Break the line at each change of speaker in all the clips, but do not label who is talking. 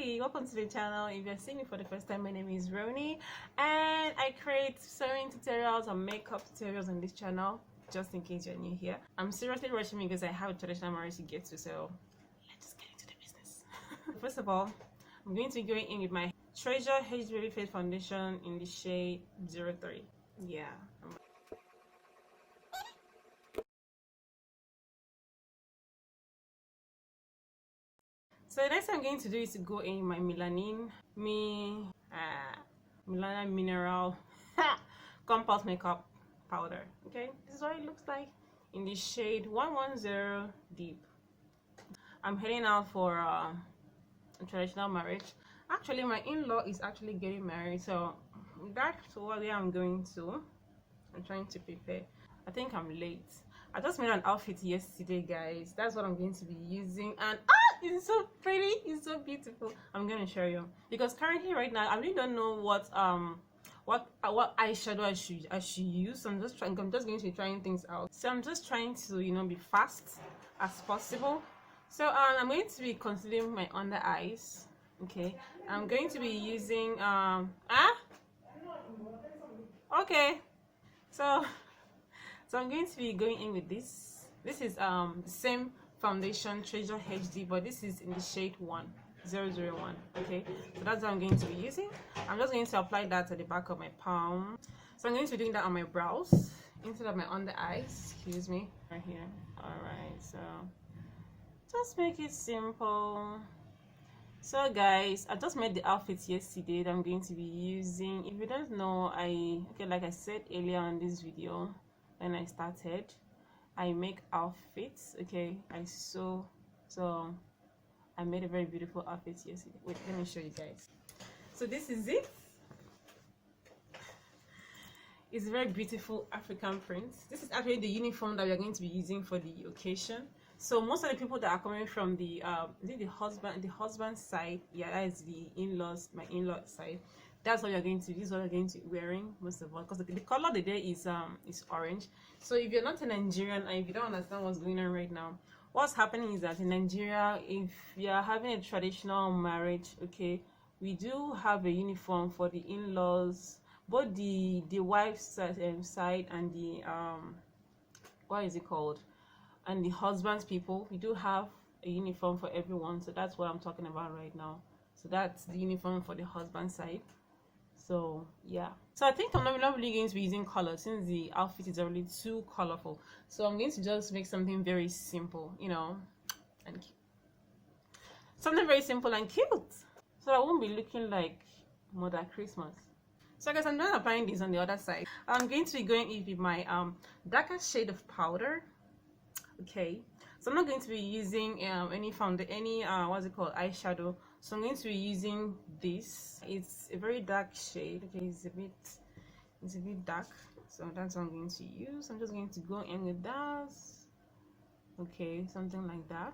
Hi, welcome to the channel. If you're seeing me for the first time, my name is Roni and I create sewing tutorials and makeup tutorials on this channel, just in case you're new here. I'm seriously rushing because I have a traditional marriage to get to, so let's get into the business. First of all, I'm going to be going in with my Treasure HD Baby Face Foundation in the shade 03. Yeah. So the next thing I'm going to do is to go in my Milana Mineral Compact Makeup Powder. Okay, this is what it looks like in the shade 110 Deep. I'm heading out for a traditional marriage. Actually, my in-law is actually getting married, so that's where I'm going to. I'm trying to prepare. I think I'm late. I just made an outfit yesterday, guys. That's what I'm going to be using, and it's so pretty, it's so beautiful. I'm going to show you because currently right now I really don't know what eyeshadow I should use. So I'm just going to be trying things out. So I'm just trying to, you know, be fast as possible. So I'm going to be concealing my under eyes. Okay, I'm going to be using okay, so I'm going to be going in with this. This is the same foundation, Treasure HD, but this is in the shade 1001. Okay, so that's what I'm going to be using. I'm just going to apply that at the back of my palm. So I'm going to be doing that on my brows instead of my under eyes. Excuse me, right here. All right, so just make it simple. So guys, I just made the outfit yesterday that I'm going to be using. If you don't know, like I said earlier on this video, when I started, I make outfits. Okay, I sew, so I made a very beautiful outfit yesterday. Wait, let me show you guys. So this is it. It's a very beautiful African print. This is actually the uniform that we are going to be using for the occasion. So most of the people that are coming from the husband side, yeah, that is the in-laws, my in-law side. That's what you're going to. This is what you're going to be wearing most of all, because the color of the day is orange. So if you're not a Nigerian and if you don't understand what's going on right now, what's happening is that in Nigeria, if you're having a traditional marriage, okay, we do have a uniform for the in-laws, both the wife's side and the what is it called, and the husband's people. We do have a uniform for everyone, so that's what I'm talking about right now. So that's the uniform for the husband side. So yeah, so I think I'm not really going to be using color since the outfit is already too colorful. So I'm going to just make something very simple, you know, and cute. Something very simple and cute, so I won't be looking like Mother Christmas. So guys, I'm done applying this on the other side. I'm going to be going in with my darker shade of powder. Okay, so I'm not going to be using any what's it called, eyeshadow. So I'm going to be using this. It's a very dark shade. Okay, it's a bit dark, so that's what I'm going to use. I'm just going to go in with that. Okay, something like that,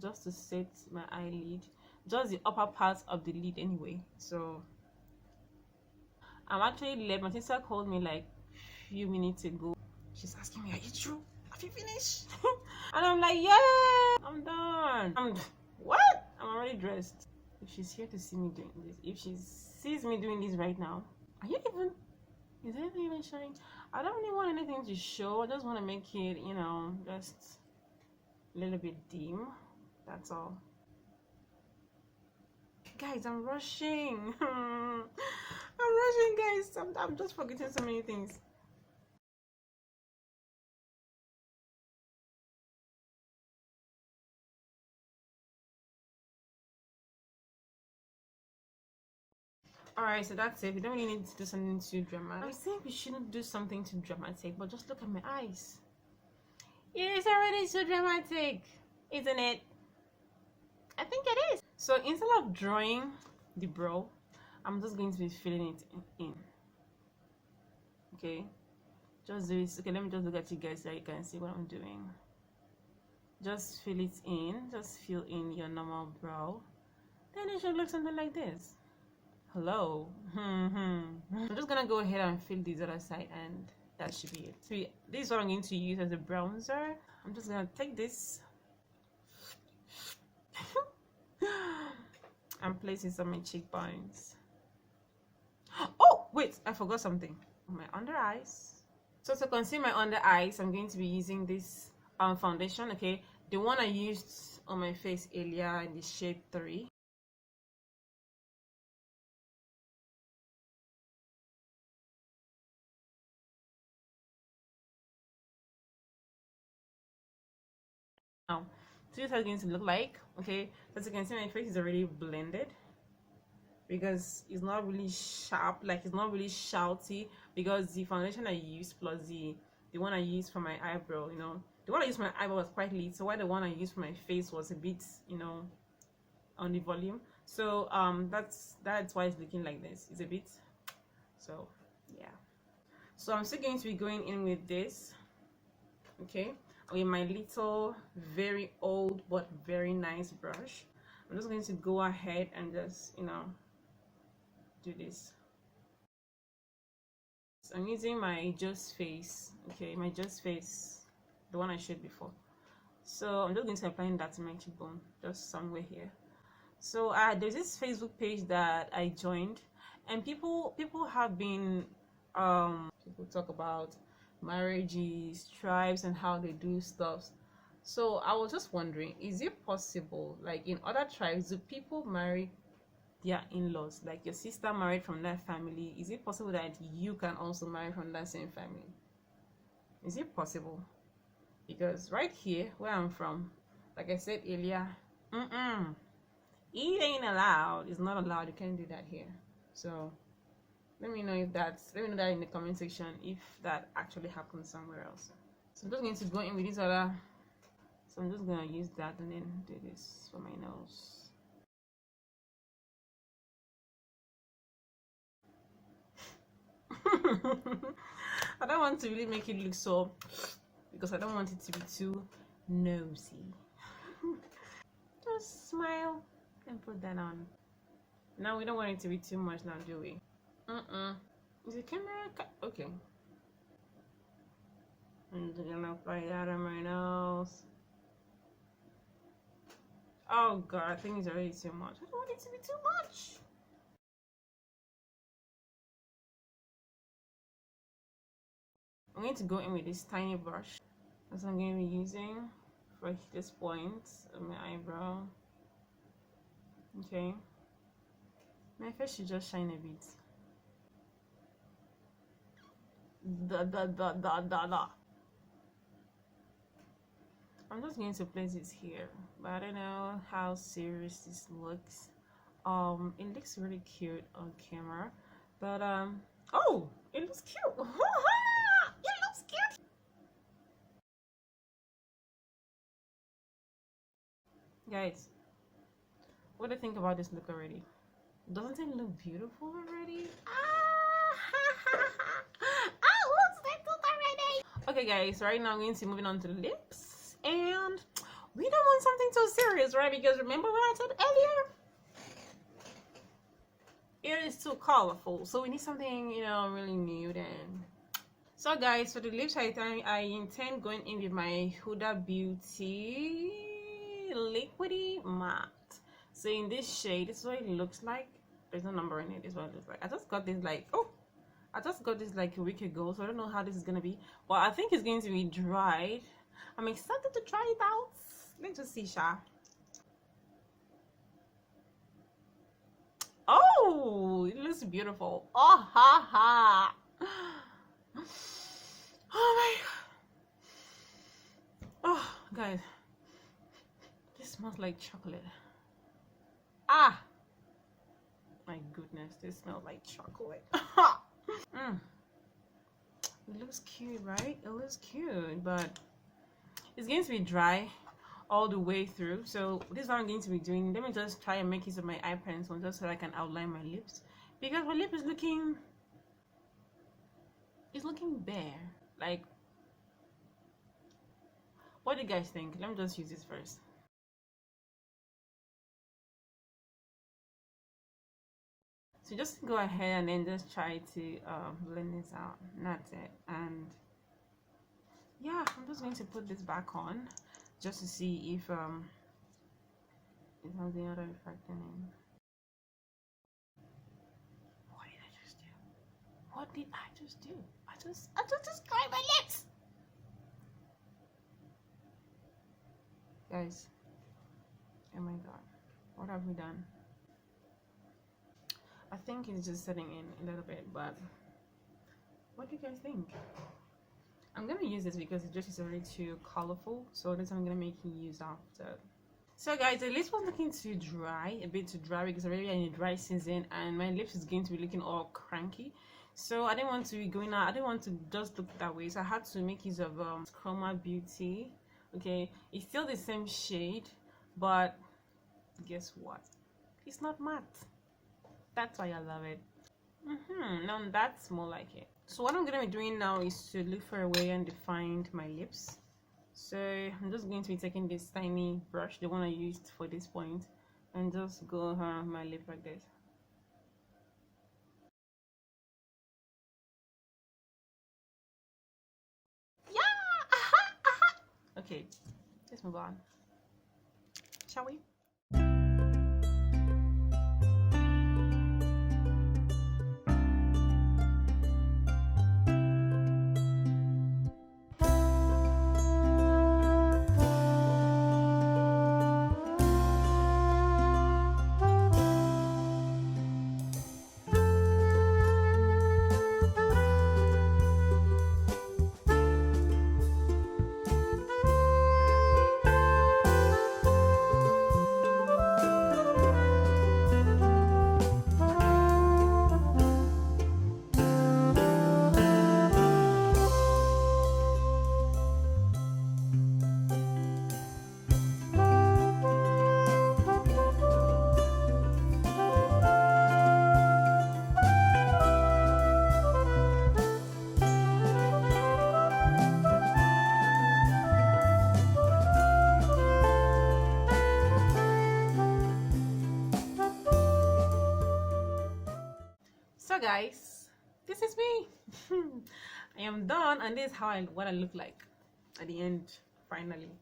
just to set my eyelid, just the upper part of the lid anyway. So I'm actually late. My sister called me like a few minutes ago. She's asking me, are you through? Have you finished? And I'm like, yeah, I'm done. What? I'm already dressed. If she's here to see me doing this, if she sees me doing this right now, is anything even showing? I don't really want anything to show. I just want to make it, you know, just a little bit dim. That's all. Guys, I'm rushing. I'm rushing, guys. I'm just forgetting so many things. Alright, so that's it. We don't really need to do something too dramatic. I think we shouldn't do something too dramatic, but just look at my eyes. It's already so dramatic, isn't it? I think it is. So instead of drawing the brow, I'm just going to be filling it in. Okay, just do this. Okay, let me just look at you guys so you can see what I'm doing. Just fill it in. Just fill in your normal brow. Then it should look something like this. Hello. I'm just gonna go ahead and fill this other side, and that should be it. So this is what I'm going to use as a bronzer. I'm just gonna take this place this on my cheekbones. Oh wait, I forgot something. My under eyes. So to conceal my under eyes, I'm going to be using this foundation. Okay, the one I used on my face earlier in the shade 3. Now, so this is how it's going to look like. Okay, as you can see, my face is already blended because it's not really sharp, like it's not really shouty, because the foundation I used plus the one I used for my eyebrow, you know, the one I used for my eyebrow was quite lit, so while the one I used for my face was a bit, you know, on the volume. So that's why it's looking like this. It's a bit, so yeah. So I'm still going to be going in with this, okay, with my little very old but very nice brush. I'm just going to go ahead and just, you know, do this. So I'm using my Just Face, okay, my Just Face, the one I showed before. So I'm just going to apply that to my cheekbone, just somewhere here. So there's this Facebook page that I joined, and people have been people talk about marriages, tribes, and how they do stuff. So I was just wondering, is it possible, like in other tribes, do people marry their in-laws? Like your sister married from that family, is it possible that you can also marry from that same family? Is it possible? Because right here where I'm from, like I said earlier, it ain't allowed. It's not allowed. You can't do that here. So let me know if that's, let me know that in the comment section if that actually happens somewhere else. So I'm just going to go in with this other, so I'm just going to use that and then do this for my nose. I don't want to really make it look so, because I don't want it to be too nosy. Just smile and put that on. Now we don't want it to be too much now, do we? Is the camera okay? I'm just gonna apply that on my nose. Oh god, I think it's already too much. I don't want it to be too much. I'm going to go in with this tiny brush that I'm going to be using for this point of my eyebrow. Okay, my face should just shine a bit. I'm just going to place it here, but I don't know how serious this looks. It looks really cute on camera, but oh, it looks cute. It looks cute. Guys, what do you think about this look already? Doesn't it look beautiful already? Looks like good already. Okay guys, right now I'm going to moving on to the lips, and we don't want something so serious, right? Because remember what I said earlier? It is too colorful, so we need something, you know, really nude. And so guys, for the lips, I intend going in with my Huda Beauty liquidy matte. So in this shade, this is what it looks like. There's no number in it. This is what it looks like. I just got this like a week ago, so I don't know how this is gonna be, but I think it's going to be dried. I'm excited to try it out. Let's just see, Sha. Oh, it looks beautiful. Oh, ha ha. Oh my god. Oh, guys, this smells like chocolate. Ah, my goodness, this smells like chocolate. It looks cute, right? It looks cute, but it's going to be dry all the way through. So this is what I'm going to be doing. Let me just try and make use of my eye pencil just so I can outline my lips, because my lip is looking, it's looking bare. Like, what do you guys think? Let me just use this first. So just go ahead and then just try to blend this out. And that's it. And yeah, I'm just going to put this back on just to see if it has the other effect in it. What did I just do? I just described my lips. Guys, oh my god, what have we done? I think it's just setting in a little bit, but what do you guys think? I'm gonna use this because the dress is already too colorful, so this I'm gonna make use after. So guys, the lips was looking too dry, a bit too dry, because already in a dry season and my lips is going to be looking all cranky. So I didn't want to be going out, I didn't want to just look that way, so I had to make use of Chroma Beauty. Okay, it's still the same shade, but guess what? It's not matte. That's why I love it. Now that's more like it. So what I'm gonna be doing now is to look for a way and define my lips. So I'm just going to be taking this tiny brush, the one I used for this point, and just go around my lip like this. Okay, let's move on, shall we? So guys, this is me. I am done, and this is how what I look like at the end finally.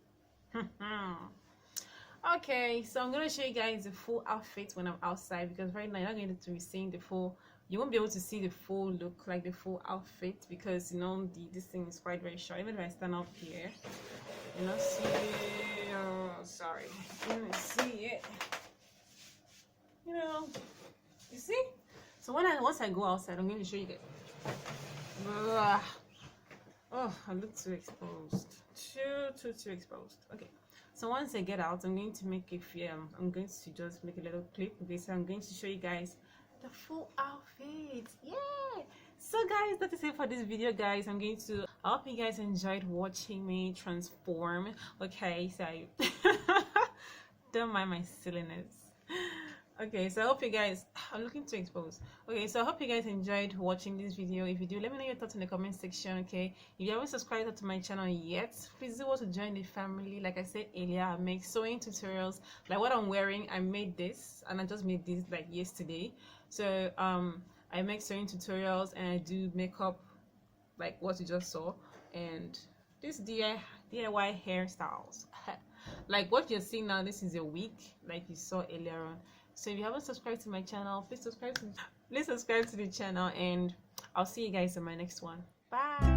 Okay, so I'm gonna show you guys the full outfit when I'm outside, because right now you're not going to be seeing the full, you won't be able to see the full look, like the full outfit, because you know this thing is quite very short. Even if I stand up here, you know, see it. Oh, sorry, you can see it, you know, you see. So once I go outside, I'm going to show you guys. Oh, I look too exposed. Too exposed. Okay. So once I get out, I'm going to make a film. I'm going to just make a little clip. Okay, so I'm going to show you guys the full outfit. Yeah. So guys, that is it for this video, guys. I hope you guys enjoyed watching me transform. Okay, so don't mind my silliness. Okay, so I hope you guys, I'm looking too exposed. Okay, so I hope you guys enjoyed watching this video. If you do, let me know your thoughts in the comment section. Okay, if you haven't subscribed to my channel yet, please do want to join the family. Like I said earlier, I make sewing tutorials. Like what I'm wearing, I made this, and I just made this like yesterday. So I make sewing tutorials, and I do makeup like what you just saw, and this DIY hairstyles. Like what you're seeing now, this is a wig like you saw earlier on. So if you haven't subscribed to my channel, please subscribe to the channel, and I'll see you guys in my next one. Bye.